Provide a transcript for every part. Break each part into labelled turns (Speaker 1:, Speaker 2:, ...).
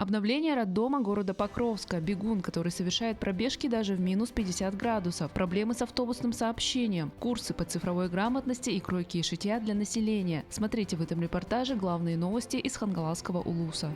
Speaker 1: Обновление роддома города Покровска. Бегун, который совершает пробежки даже в минус 50 градусов. Проблемы с автобусным сообщением. Курсы по цифровой грамотности и кройки и шитья для населения. Смотрите в этом репортаже главные новости из Хангаласского улуса.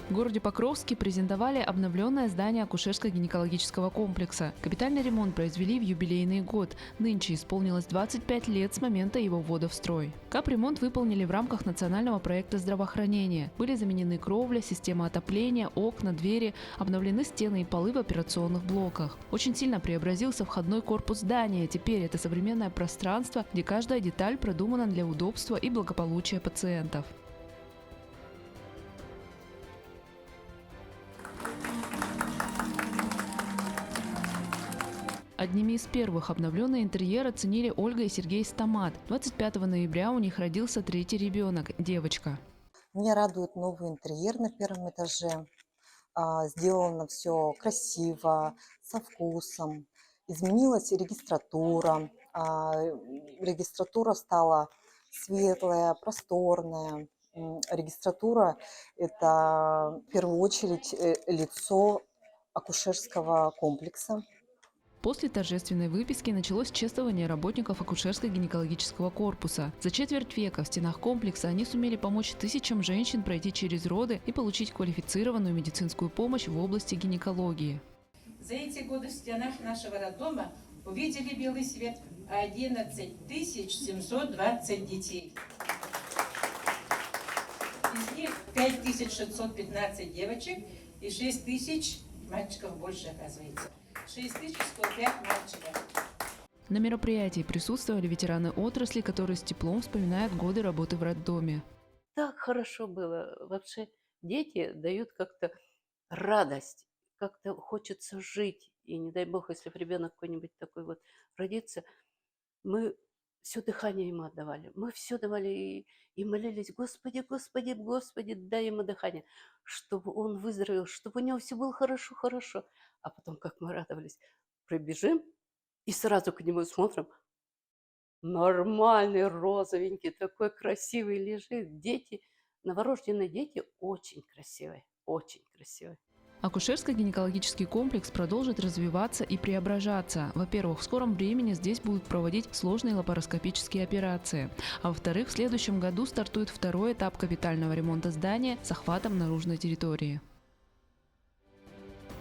Speaker 1: В городе Покровске презентовали обновленное здание акушерско-гинекологического комплекса. Капитальный ремонт произвели в юбилейный год. Нынче исполнилось 25 лет с момента его ввода в строй. Капремонт выполнили в рамках национального проекта здравоохранения. Были заменены кровля, система отопления, окна, двери, обновлены стены и полы в операционных блоках. Очень сильно преобразился входной корпус здания. Теперь это современное пространство, где каждая деталь продумана для удобства и благополучия пациентов. Одними из первых обновленный интерьер оценили Ольга и Сергей Стамат. 25 ноября у них родился третий ребенок – девочка.
Speaker 2: Меня радует новый интерьер на первом этаже. Сделано все красиво, со вкусом. Изменилась регистратура. Регистратура стала светлая, просторная. Регистратура – это в первую очередь лицо акушерского комплекса.
Speaker 1: После торжественной выписки началось чествование работников акушерско-гинекологического корпуса. За четверть века в стенах комплекса они сумели помочь тысячам женщин пройти через роды и получить квалифицированную медицинскую помощь в области гинекологии.
Speaker 3: За эти годы в стенах нашего роддома увидели белый свет 11 720 детей. Из них 5615 девочек и 6000 мальчиков больше, оказывается. 6105 мальчиков.
Speaker 1: На мероприятии присутствовали ветераны отрасли, которые с теплом вспоминают годы работы в роддоме.
Speaker 4: Так хорошо было. Вообще дети дают как-то радость, как-то хочется жить. И не дай бог, если ребенок какой-нибудь такой вот родится, мы все дыхание ему отдавали. Мы все давали и молились: Господи, Господи, Господи, дай ему дыхание, чтобы он выздоровел, чтобы у него все было хорошо, хорошо. А потом, как мы радовались, прибежим и сразу к нему смотрим. Нормальный, розовенький, такой красивый лежит. Дети, новорожденные дети очень красивые, очень красивые.
Speaker 1: Акушерско-гинекологический комплекс продолжит развиваться и преображаться. Во-первых, в скором времени здесь будут проводить сложные лапароскопические операции. А во-вторых, в следующем году стартует второй этап капитального ремонта здания с охватом наружной территории.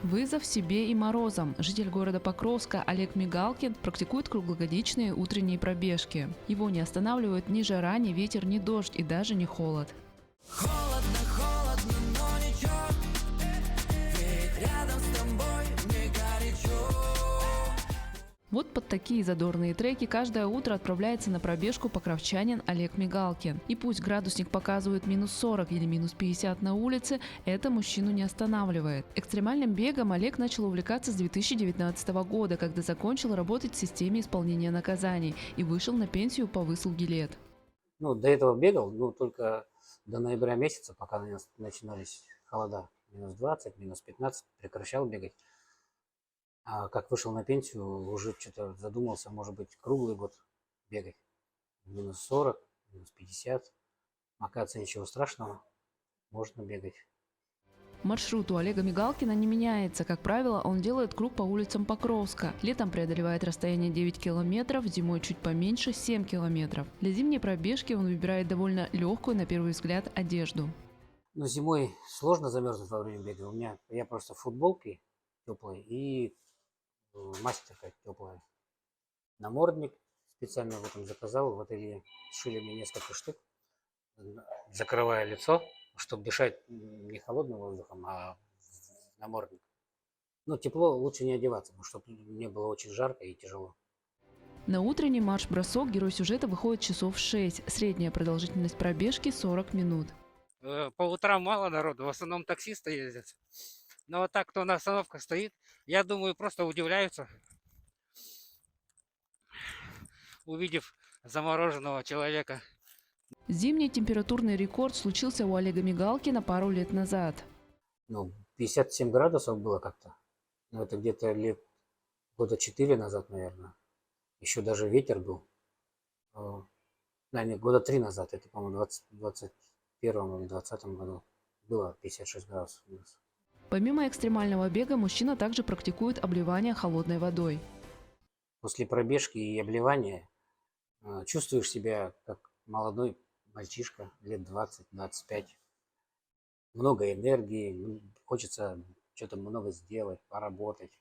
Speaker 1: Вызов себе и морозам. Житель города Покровска Олег Мигалкин практикует круглогодичные утренние пробежки. Его не останавливают ни жара, ни ветер, ни дождь и даже не холод.
Speaker 5: Холодно, холодно, но ничего, ведь рядом с тобой мне горячо.
Speaker 1: Вот под такие задорные треки каждое утро отправляется на пробежку покровчанин Олег Мигалкин. И пусть градусник показывает минус 40 или минус 50 на улице, это мужчину не останавливает. Экстремальным бегом Олег начал увлекаться с 2019 года, когда закончил работать в системе исполнения наказаний и вышел на пенсию по выслуге лет.
Speaker 6: До этого бегал, только до ноября месяца, пока начинались холода, минус 20, минус 15, прекращал бегать. А как вышел на пенсию, уже что-то задумался, может быть, круглый год бегать. Минус 40, минус 50. Оказывается, ничего страшного, можно бегать.
Speaker 1: Маршрут у Олега Мигалкина не меняется. Как правило, он делает круг по улицам Покровска. Летом преодолевает расстояние 9 километров, зимой чуть поменьше – 7 километров. Для зимней пробежки он выбирает довольно легкую, на первый взгляд, одежду.
Speaker 6: Зимой сложно замерзнуть во время бега. Я просто в футболке теплой и масть такая теплая. Намордник специально в этом заказал. В ателье сшили мне несколько штук, закрывая лицо, чтобы дышать не холодным воздухом, а в намордник. Тепло лучше не одеваться, чтобы не было очень жарко и тяжело.
Speaker 1: На утренний марш-бросок герой сюжета выходит часов в 6. Средняя продолжительность пробежки – 40 минут.
Speaker 7: По утрам мало народу, в основном таксисты ездят. Но вот так, кто на остановках стоит, я думаю, просто удивляются, увидев замороженного человека.
Speaker 1: Зимний температурный рекорд случился у Олега Мигалкина пару лет назад.
Speaker 6: 57 градусов было как-то. Это где-то лет года 4 назад, наверное. Еще даже ветер был. Да, нет, года 3 назад, это, по-моему, в 21 или 20 году было 56 градусов минус.
Speaker 1: Помимо экстремального бега, мужчина также практикует обливание холодной водой.
Speaker 6: После пробежки и обливания чувствуешь себя как молодой мальчишка, лет 20-25. Много энергии, хочется что-то много сделать, поработать.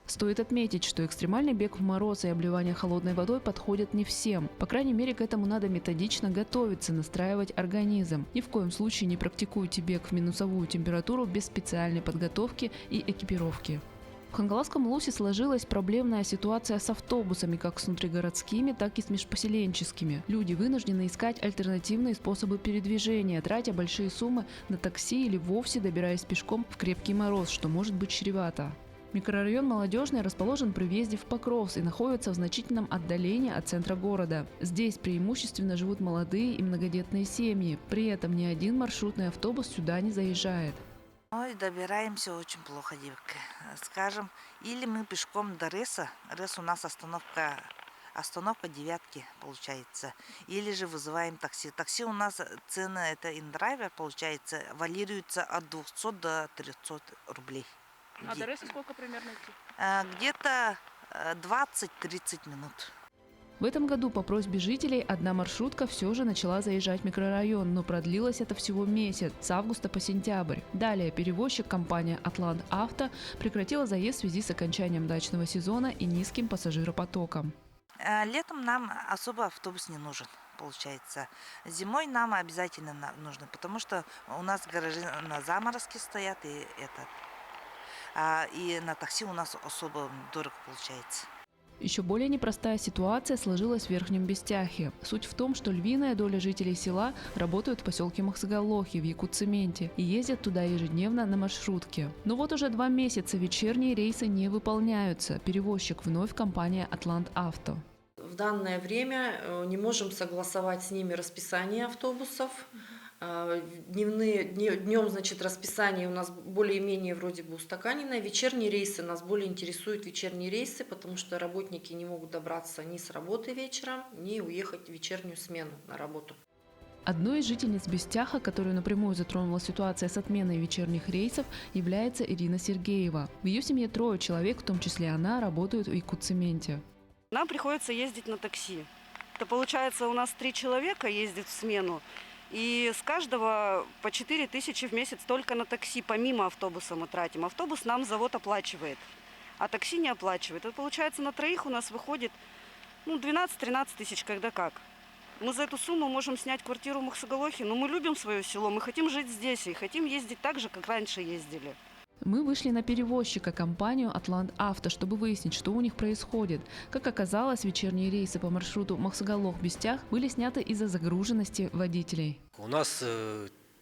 Speaker 1: Стоит отметить, что экстремальный бег в мороз и обливание холодной водой подходят не всем. По крайней мере, к этому надо методично готовиться, настраивать организм. Ни в коем случае не практикуйте бег в минусовую температуру без специальной подготовки и экипировки. В Хангаласском Улусе сложилась проблемная ситуация с автобусами, как с внутригородскими, так и с межпоселенческими. Люди вынуждены искать альтернативные способы передвижения, тратя большие суммы на такси или вовсе добираясь пешком в крепкий мороз, что может быть чревато. Микрорайон Молодежный расположен при въезде в Покровск и находится в значительном отдалении от центра города. Здесь преимущественно живут молодые и многодетные семьи. При этом ни один маршрутный автобус сюда не заезжает.
Speaker 8: Ой, добираемся очень плохо, девка. Скажем, или мы пешком до Реса. Рес у нас остановка девятки получается. Или же вызываем такси. Такси у нас цены, это индрайвер получается, варьируется от 200 до 300 рублей.
Speaker 9: А до Реса сколько примерно идти?
Speaker 8: Где-то 20-30 минут.
Speaker 1: В этом году по просьбе жителей одна маршрутка все же начала заезжать в микрорайон, но продлилось это всего месяц, с августа по сентябрь. Далее перевозчик компания «Атлант Авто» прекратила заезд в связи с окончанием дачного сезона и низким пассажиропотоком.
Speaker 8: Летом нам особо автобус не нужен, получается. Зимой нам обязательно нужно, потому что у нас гаражи на заморозке стоят, и на такси у нас особо дорого получается.
Speaker 1: Еще более непростая ситуация сложилась в Верхнем Бестяхе. Суть в том, что львиная доля жителей села работают в поселке Махсагалохи в Якутцементе и ездят туда ежедневно на маршрутке. Но вот уже 2 месяца вечерние рейсы не выполняются. Перевозчик вновь компания «Атлант Авто».
Speaker 10: В данное время не можем согласовать с ними расписание автобусов. Днем, значит, расписание у нас более-менее вроде бы устаканенное. Вечерние рейсы, нас более интересуют вечерние рейсы, потому что работники не могут добраться ни с работы вечером, ни уехать в вечернюю смену на работу.
Speaker 1: Одной из жительниц Бестяха, которую напрямую затронула ситуация с отменой вечерних рейсов, является Ирина Сергеева. В ее семье 3 человек, в том числе она, работают в Якутцементе.
Speaker 9: Нам приходится ездить на такси. Это получается, у нас 3 человека ездят в смену. И с каждого по 4 тысячи в месяц только на такси, помимо автобуса мы тратим. Автобус нам завод оплачивает, а такси не оплачивает. Это получается, на 3 у нас выходит 12-13 тысяч, когда как. Мы за эту сумму можем снять квартиру в Махсагалохе, но мы любим свое село, мы хотим жить здесь и хотим ездить так же, как раньше ездили.
Speaker 1: Мы вышли на перевозчика, компанию «Атлант Авто», чтобы выяснить, что у них происходит. Как оказалось, вечерние рейсы по маршруту Махсагалох-Бестях были сняты из-за загруженности водителей.
Speaker 11: У нас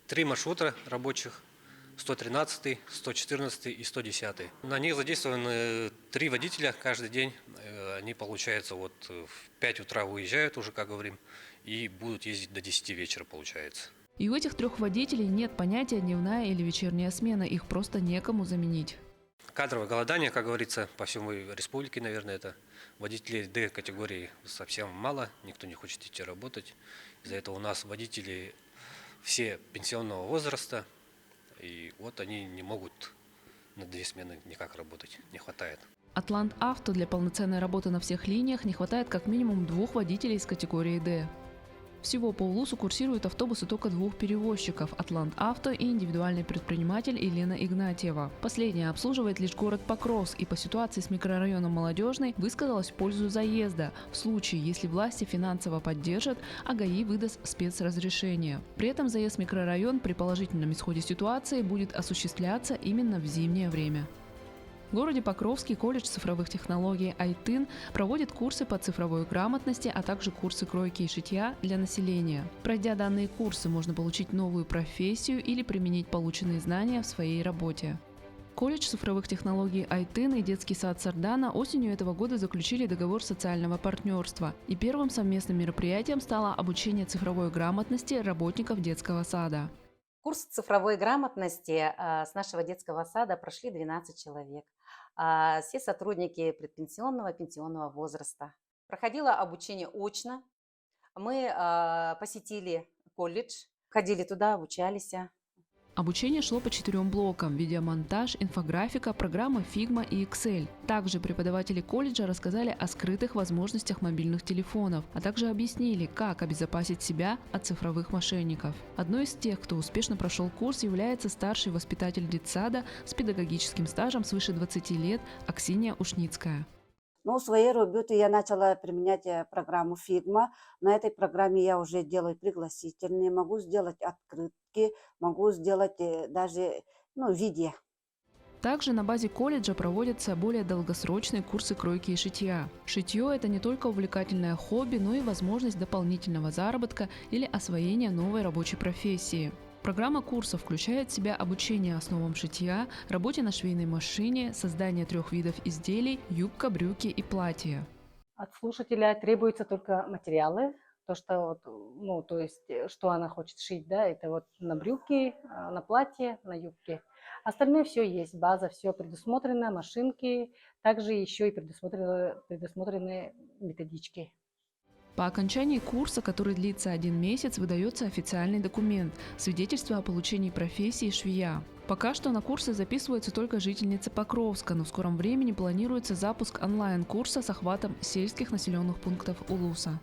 Speaker 11: 3 маршрута рабочих: 113, 114 и 110. На них задействованы 3 водителя каждый день. Они, получается, вот в 5 утра уезжают уже, как говорим, и будут ездить до 10 вечера, получается.
Speaker 1: И у этих 3 водителей нет понятия дневная или вечерняя смена, их просто некому заменить.
Speaker 11: Кадровое голодание, как говорится, по всей республике, наверное, это. Водителей D-категории совсем мало, никто не хочет идти работать. Из-за этого у нас водители все пенсионного возраста, и вот они не могут на 2 смены никак работать, не хватает.
Speaker 1: «Атлант Авто» для полноценной работы на всех линиях не хватает как минимум 2 водителей из категории D. Всего по Улусу курсируют автобусы только 2 перевозчиков – «Атлант Авто» и индивидуальный предприниматель Елена Игнатьева. Последняя обслуживает лишь город Покровск и по ситуации с микрорайоном Молодежный высказалась в пользу заезда, в случае, если власти финансово поддержат, а ГАИ выдаст спецразрешение. При этом заезд в микрорайон при положительном исходе ситуации будет осуществляться именно в зимнее время. В городе Покровске колледж цифровых технологий «Айтын» проводит курсы по цифровой грамотности, а также курсы кройки и шитья для населения. Пройдя данные курсы, можно получить новую профессию или применить полученные знания в своей работе. Колледж цифровых технологий «Айтын» и детский сад Сардана осенью этого года заключили договор социального партнерства. И первым совместным мероприятием стало обучение цифровой грамотности работников детского сада.
Speaker 12: Курс цифровой грамотности с нашего детского сада прошли 12 человек. все сотрудники предпенсионного, пенсионного возраста. Проходило обучение очно. Мы посетили колледж, ходили туда, обучались.
Speaker 1: Обучение шло по 4 блокам – видеомонтаж, инфографика, программы Figma и Excel. Также преподаватели колледжа рассказали о скрытых возможностях мобильных телефонов, а также объяснили, как обезопасить себя от цифровых мошенников. Одной из тех, кто успешно прошел курс, является старший воспитатель детсада с педагогическим стажем свыше 20 лет Аксинья Ушницкая.
Speaker 13: Ну, в своей работе я начала применять программу Figma. На этой программе я уже делаю пригласительные, могу сделать открытки, могу сделать даже видео.
Speaker 1: Также на базе колледжа проводятся более долгосрочные курсы кройки и шитья. Шитье – это не только увлекательное хобби, но и возможность дополнительного заработка или освоения новой рабочей профессии. Программа курса включает в себя обучение основам шитья, работе на швейной машине, создание 3 видов изделий – юбка, брюки и платье.
Speaker 14: От слушателя требуются только материалы, то есть, что она хочет шить, да, это вот на брюки, на платье, на юбки. Остальное все есть, база, все предусмотрено, машинки, также еще и предусмотрены методички.
Speaker 1: По окончании курса, который длится 1 месяц, выдается официальный документ – свидетельство о получении профессии швея. Пока что на курсы записываются только жительницы Покровска, но в скором времени планируется запуск онлайн-курса с охватом сельских населенных пунктов Улуса.